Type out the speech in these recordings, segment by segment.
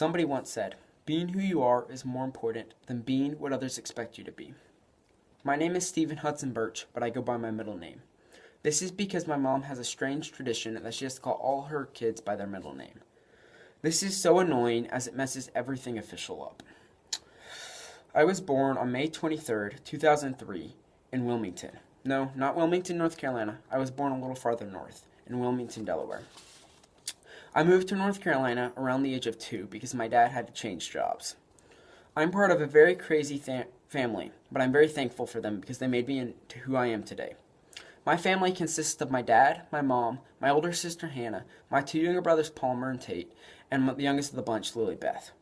Somebody once said, being who you are is more important than being what others expect you to be. My name is Stephen Hudson Birch, but I go by my middle name. This is because my mom has a strange tradition that she has to call all her kids by their middle name. This is so annoying as it messes everything official up. I was born on May 23rd, 2003 in Wilmington. No, not Wilmington, North Carolina. I was born a little farther north, in Wilmington, Delaware. I moved to North Carolina around the age of 2 because my dad had to change jobs. I'm part of a very crazy family, but I'm very thankful for them because they made me into who I am today. My family consists of my dad, my mom, my older sister Hannah, my 2 younger brothers Palmer and Tate, and the youngest of the bunch, Lily Beth.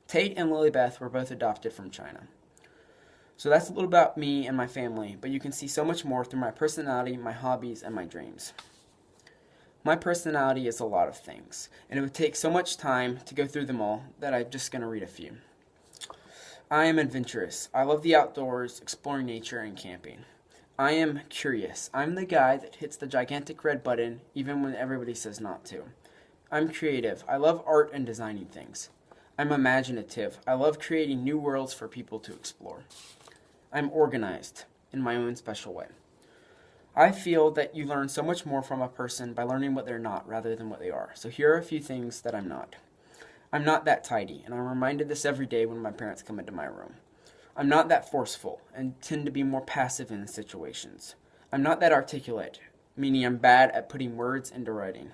Tate and Lily Beth were both adopted from China. So that's a little about me and my family, but you can see so much more through my personality, my hobbies, and my dreams. My personality is a lot of things, and it would take so much time to go through them all that I'm just going to read a few. I am adventurous. I love the outdoors, exploring nature, and camping. I am curious. I'm the guy that hits the gigantic red button even when everybody says not to. I'm creative. I love art and designing things. I'm imaginative. I love creating new worlds for people to explore. I'm organized in my own special way. I feel that you learn so much more from a person by learning what they're not rather than what they are. So here are a few things that I'm not. I'm not that tidy, and I'm reminded this every day when my parents come into my room. I'm not that forceful and tend to be more passive in situations. I'm not that articulate, meaning I'm bad at putting words into writing.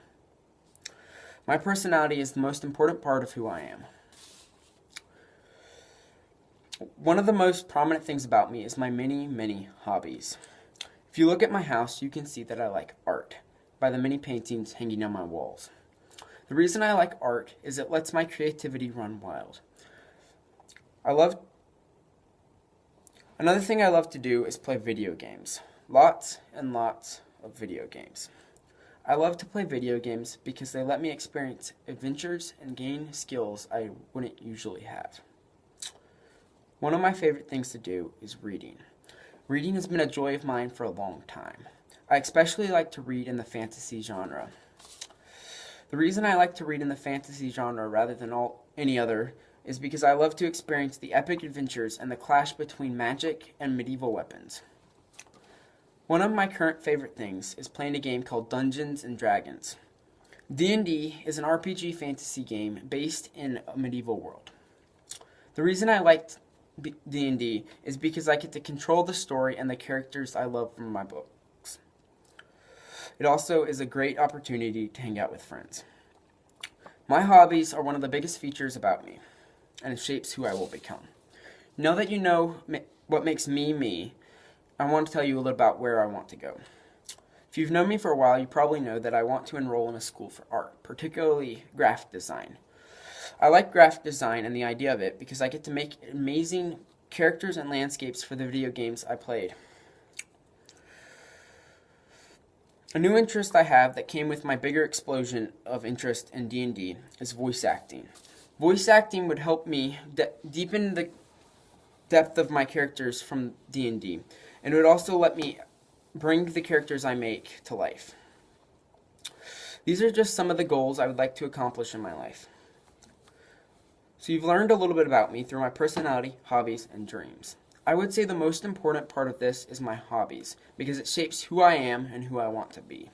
My personality is the most important part of who I am. One of the most prominent things about me is my many hobbies. If you look at my house, you can see that I like art by the many paintings hanging on my walls. The reason I like art is it lets my creativity run wild. Another thing I love to do is play video games. Lots and lots of video games. I love to play video games because they let me experience adventures and gain skills I wouldn't usually have. One of my favorite things to do is reading. Reading has been a joy of mine for a long time. I especially like to read in the fantasy genre. The reason I like to read in the fantasy genre rather than any other is because I love to experience the epic adventures and the clash between magic and medieval weapons. One of my current favorite things is playing a game called Dungeons & Dragons. D&D is an RPG fantasy game based in a medieval world. The reason I like D&D is because I get to control the story and the characters I love from my books. It also is a great opportunity to hang out with friends. My hobbies are one of the biggest features about me, and it shapes who I will become. Now that you know what makes me me, I want to tell you a little about where I want to go. If you've known me for a while, you probably know that I want to enroll in a school for art, particularly graphic design. I like graphic design and the idea of it because I get to make amazing characters and landscapes for the video games I played. A new interest I have that came with my bigger explosion of interest in D&D is voice acting. Voice acting would help me deepen the depth of my characters from D&D, and it would also let me bring the characters I make to life. These are just some of the goals I would like to accomplish in my life. So you've learned a little bit about me through my personality, hobbies, and dreams. I would say the most important part of this is my hobbies, because it shapes who I am and who I want to be.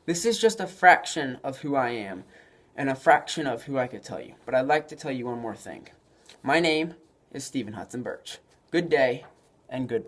This is just a fraction of who I am, and a fraction of who I could tell you. But I'd like to tell you one more thing. My name is Stephen Hudson Birch. Good day, and goodbye.